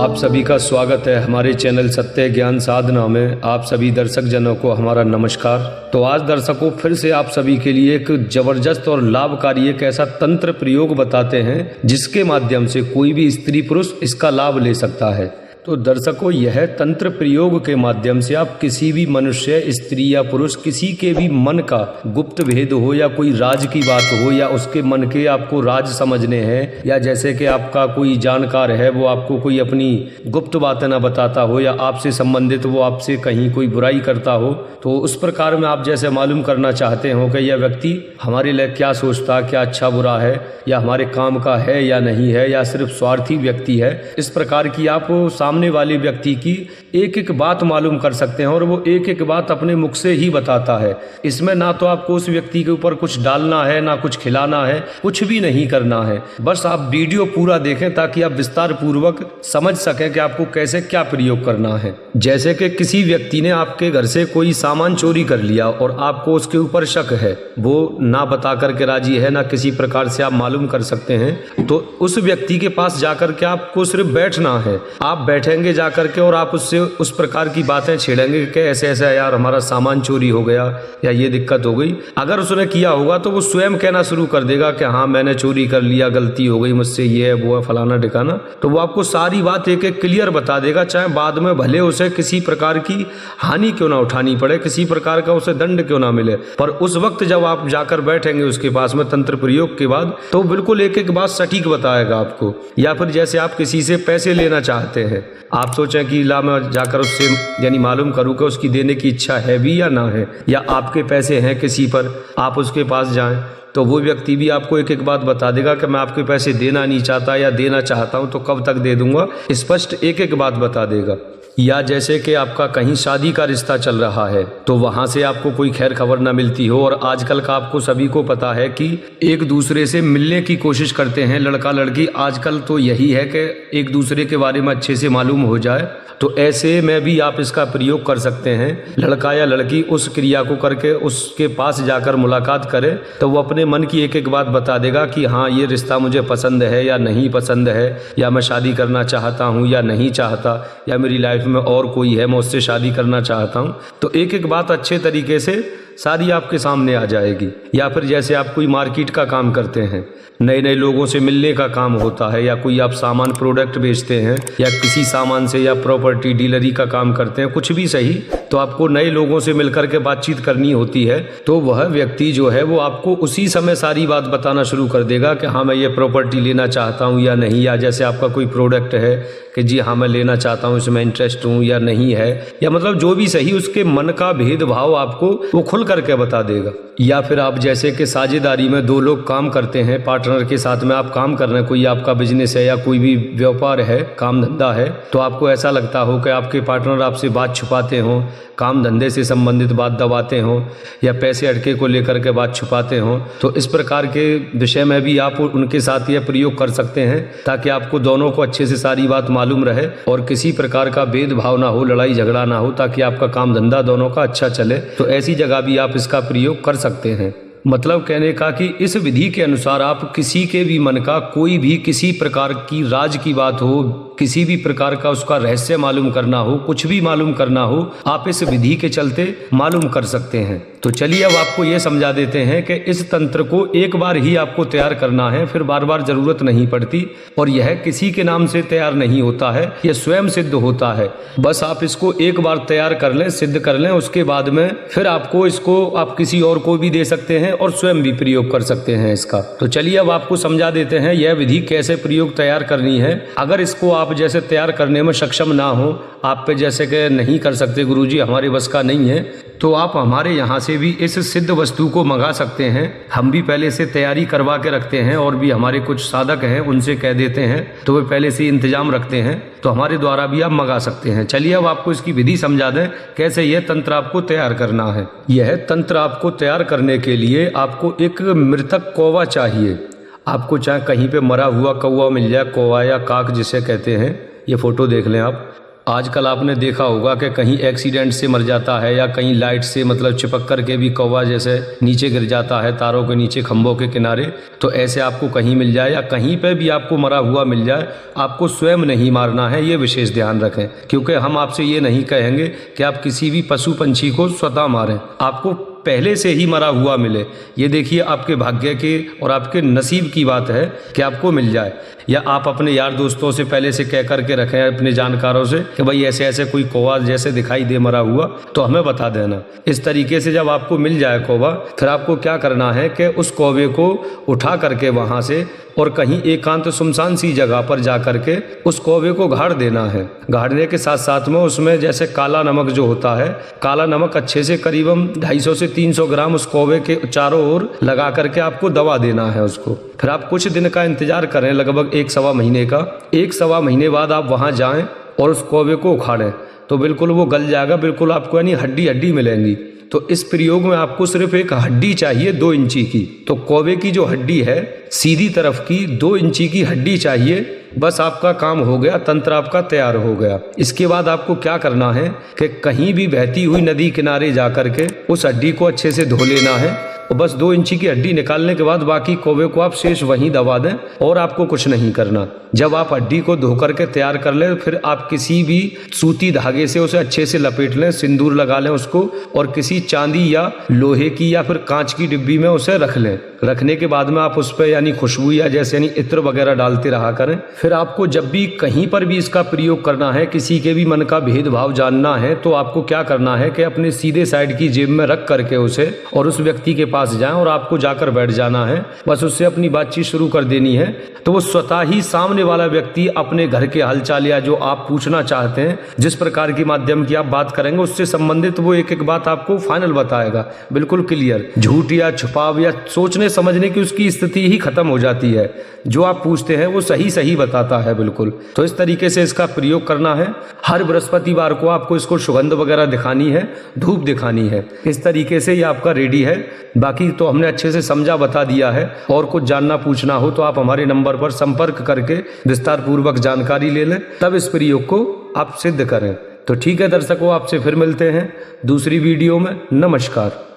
आप सभी का स्वागत है हमारे चैनल सत्य ज्ञान साधना में। आप सभी दर्शक जनों को हमारा नमस्कार। तो आज दर्शकों फिर से आप सभी के लिए एक जबरदस्त और लाभकारी एक ऐसा तंत्र प्रयोग बताते हैं जिसके माध्यम से कोई भी स्त्री पुरुष इसका लाभ ले सकता है। तो दर्शकों, यह तंत्र प्रयोग के माध्यम से आप किसी भी मनुष्य, स्त्री या पुरुष, किसी के भी मन का गुप्त भेद हो या कोई राज की बात हो या उसके मन के आपको राज समझने हैं, या जैसे कि आपका कोई जानकार है वो आपको कोई अपनी गुप्त बातें ना बताता हो या आपसे संबंधित वो आपसे कहीं कोई बुराई करता हो, तो उस प्रकार में आप जैसे मालूम करना चाहते हो कि यह व्यक्ति हमारे लिए क्या सोचता, क्या अच्छा बुरा है, या हमारे काम का है या नहीं है, या सिर्फ स्वार्थी व्यक्ति है, इस प्रकार की आप सामने वाले व्यक्ति की एक एक बात मालूम कर सकते हैं और वो एक एक बात अपने मुख से ही बताता है। इसमें ना तो आपको उस व्यक्ति के ऊपर कुछ डालना है, ना कुछ खिलाना है, कुछ भी नहीं करना है। बस आप वीडियो पूरा देखें ताकि आप विस्तार पूर्वक समझ सकें कि आपको कैसे क्या प्रयोग करना है। जैसे कि किसी व्यक्ति ने आपके घर से कोई सामान चोरी कर लिया और आपको उसके ऊपर शक है, वो ना बता करके राजी है, ना किसी प्रकार से आप मालूम कर सकते हैं, तो उस व्यक्ति के पास जाकर के आपको सिर्फ बैठना है। आप बैठेंगे जाकर के और आप उससे उस प्रकार की बातें छेड़ेंगे कि ऐसे ऐसा यार हमारा सामान चोरी हो गया या ये दिक्कत हो गई। अगर उसने किया होगा तो वो स्वयं कहना शुरू कर देगा कि हाँ मैंने चोरी कर लिया, गलती हो गई मुझसे, ये है वो है फलाना ठिकाना। तो वो आपको सारी बात एक एक क्लियर बता देगा, चाहे बाद में भले उसे किसी प्रकार की हानि क्यों ना उठानी पड़े, किसी प्रकार का उसे दंड क्यों ना मिले, पर उस वक्त जब आप जाकर बैठेंगे उसके पास में तंत्र प्रयोग के बाद, तो बिल्कुल एक एक बात सटीक बताएगा आपको। या फिर जैसे आप किसी से पैसे लेना चाहते हैं, आप सोचें कि ला मैं जाकर उससे यानी मालूम करूँ कि उसकी देने की इच्छा है भी या ना है, या आपके पैसे हैं किसी पर, आप उसके पास जाएं, तो वो व्यक्ति भी आपको एक एक बात बता देगा कि मैं आपके पैसे देना नहीं चाहता या देना चाहता हूं तो कब तक दे दूंगा, स्पष्ट एक एक बात बता देगा। या जैसे कि आपका कहीं शादी का रिश्ता चल रहा है तो वहां से आपको कोई खैर खबर ना मिलती हो, और आजकल का आपको सभी को पता है कि एक दूसरे से मिलने की कोशिश करते हैं लड़का लड़की। आजकल तो यही है कि एक दूसरे के बारे में अच्छे से मालूम हो जाए, तो ऐसे में भी आप इसका प्रयोग कर सकते हैं। लड़का या लड़की उस क्रिया को करके उसके पास जाकर मुलाकात करे तो वो अपने मन की एक एक बात बता देगा कि हाँ ये रिश्ता मुझे पसंद है या नहीं पसंद है, या मैं शादी करना चाहता हूँ या नहीं चाहता, या मेरी लाइफ में और कोई है मैं उससे शादी करना चाहता हूँ। तो एक एक बात अच्छे तरीके से सारी आपके सामने आ जाएगी। या फिर जैसे आप कोई मार्केट का काम करते हैं, नए नए लोगों से मिलने का काम होता है, या कोई आप सामान प्रोडक्ट बेचते हैं, या किसी सामान से या प्रॉपर्टी डीलरी का काम करते हैं, कुछ भी सही, तो आपको नए लोगों से मिलकर के बातचीत करनी होती है। तो वह व्यक्ति जो है वो आपको उसी समय सारी बात बताना शुरू कर देगा कि हाँ मैं ये प्रॉपर्टी लेना चाहता हूँ या नहीं, या जैसे आपका कोई प्रोडक्ट है कि जी हाँ मैं लेना चाहता हूँ, इसमें इंटरेस्ट हूँ या नहीं है, या मतलब जो भी सही उसके मन का भेदभाव आपको वो खुल करके बता देगा। या फिर आप जैसे कि साझेदारी में दो लोग काम करते हैं, पार्टनर के साथ में आप काम कर रहे हैं, कोई आपका बिजनेस है या कोई भी व्यापार है, काम धंधा है, तो आपको ऐसा लगता हो कि आपके पार्टनर आपसे बात छुपाते हों, काम धंधे से संबंधित बात दबाते हों, या पैसे अटके को लेकर के बात छुपाते हों, तो इस प्रकार के विषय में भी आप उनके साथ यह प्रयोग कर सकते हैं ताकि आपको दोनों को अच्छे से सारी बात मालूम रहे और किसी प्रकार का भेदभाव ना हो, लड़ाई झगड़ा ना हो, ताकि आपका काम धंधा दोनों का अच्छा चले। तो ऐसी जगह भी आप इसका प्रयोग कर सकते हैं। मतलब कहने का कि इस विधि के अनुसार आप किसी के भी मन का कोई भी किसी प्रकार की राज की बात हो, किसी भी प्रकार का उसका रहस्य मालूम करना हो, कुछ भी मालूम करना हो, आप इस विधि के चलते मालूम कर सकते हैं। तो चलिए अब आपको ये समझा देते हैं कि इस तंत्र को एक बार ही आपको तैयार करना है, फिर बार बार जरूरत नहीं पड़ती, और यह किसी के नाम से तैयार नहीं होता है, यह स्वयं सिद्ध होता है। बस आप इसको एक बार तैयार कर लें, सिद्ध कर लें, उसके बाद में फिर आपको इसको आप किसी और को भी दे सकते हैं और स्वयं भी प्रयोग कर सकते हैं इसका। तो चलिए अब आपको समझा देते हैं यह विधि कैसे प्रयोग तैयार करनी है। अगर इसको आप जैसे तैयार करने में सक्षम ना हो, आप पे जैसे कि नहीं कर सकते गुरुजी हमारे बस का नहीं है, तो आप हमारे यहाँ से भी इस सिद्ध वस्तु को मंगा सकते हैं। हम भी पहले से तैयारी करवा के रखते हैं, और भी हमारे कुछ साधक हैं उनसे कह देते हैं तो वे पहले से इंतजाम रखते हैं, तो हमारे द्वारा भी आप मंगा सकते हैं। चलिए अब आपको इसकी विधि समझा दें कैसे यह तंत्र आपको तैयार करना है। यह तंत्र आपको तैयार करने के लिए आपको एक मृतक कौवा चाहिए। आपको चाहे कहीं पे मरा हुआ कौवा मिल जाए, कौवा या काक जिसे कहते हैं, ये फोटो देख लें आप, आजकल आपने देखा होगा कि कहीं एक्सीडेंट से मर जाता है या कहीं लाइट से मतलब चिपक कर के भी कौवा जैसे नीचे गिर जाता है तारों के नीचे खंभों के किनारे। तो ऐसे आपको कहीं मिल जाए या कहीं पे भी आपको मरा हुआ मिल जाए, आपको स्वयं नहीं मारना है, ये विशेष ध्यान रखें। क्योंकि हम आपसे ये नहीं कहेंगे कि आप किसी भी पशु पंछी को स्वतः मारें, आपको पहले से ही मरा हुआ मिले। ये देखिए आपके भाग्य के और आपके नसीब की बात है कि आपको मिल जाए। या आप अपने यार दोस्तों से पहले से कह करके रखें, अपने जानकारों से कि भाई ऐसे ऐसे कोई कौवा जैसे दिखाई दे मरा हुआ तो हमें बता देना। इस तरीके से जब आपको मिल जाए कौवा, फिर आपको क्या करना है कि उस कौवे को उठा करके वहाँ से और कहीं एकांत सुनसान सी जगह पर जा करके उस कौवे को गाड़ देना है। गाड़ने के साथ साथ में उसमें जैसे काला नमक जो होता है, काला नमक अच्छे से करीबन 250 से 300 ग्राम उस कौवे के चारों ओर लगा करके आपको दबा देना है उसको। फिर आप कुछ दिन का इंतजार करें, लगभग 1-1.25 महीने का। 1-1.25 महीने बाद आप वहाँ जाएं और उस कौवे को उखाड़ें तो बिल्कुल वो गल जाएगा, बिल्कुल आपको यानी हड्डी हड्डी मिलेंगी। तो इस प्रयोग में आपको सिर्फ एक हड्डी चाहिए 2 इंची की। तो कौवे की जो हड्डी है सीधी तरफ की 2 इंची की हड्डी चाहिए, बस आपका काम हो गया, तंत्र आपका तैयार हो गया। इसके बाद आपको क्या करना है कि कहीं भी बहती हुई नदी किनारे जा करके उस हड्डी को अच्छे से धो लेना है और बस 2 इंची की हड्डी निकालने के बाद बाकी कौवे को आप शेष वहीं दबा दें और आपको कुछ नहीं करना। जब आप हड्डी को धो करके तैयार कर लें, फिर आप किसी भी सूती धागे से उसे अच्छे से लपेट लें, सिंदूर लगा लें उसको और किसी चांदी या लोहे की या फिर कांच की डिब्बी में उसे रख लें। रखने के बाद में आप उस पर यानी खुशबू या जैसे यानी इत्र वगैरह डालते रहा करें। फिर आपको जब भी कहीं पर भी इसका प्रयोग करना है, किसी के भी मन का भेदभाव जानना है, तो आपको क्या करना है कि अपने सीधे साइड की जेब में रख करके उसे और उस व्यक्ति के पास जाएं और आपको जाकर बैठ जाना है। बस उससे अपनी बातचीत शुरू कर देनी है तो वो स्वतः ही सामने वाला व्यक्ति अपने घर के हालचाल या जो आप पूछना चाहते हैं, जिस प्रकार के माध्यम की आप बात करेंगे उससे संबंधित वो एक एक बात आपको फाइनल बताएगा, बिल्कुल क्लियर। झूठ या छुपाव या सोचने समझने की उसकी स्थिति ही खत्म हो जाती है। जो आप पूछते हैं वो सही सही बताता है बिल्कुल। तो इस तरीके से इसका प्रयोग करना है। हर बृहस्पतिवार को आपको इसको सुगंध वगैरह दिखानी है, धूप दिखानी है। इस तरीके से ये आपका रेडी है। बाकी तो हमने अच्छे से समझा बता दिया है। और कुछ जानना पूछना हो तो आप हमारे नंबर पर संपर्क करके विस्तार पूर्वक जानकारी ले लें, तब इस प्रयोग को आप सिद्ध करें। तो ठीक है दर्शकों, आपसे फिर मिलते हैं दूसरी वीडियो में। नमस्कार।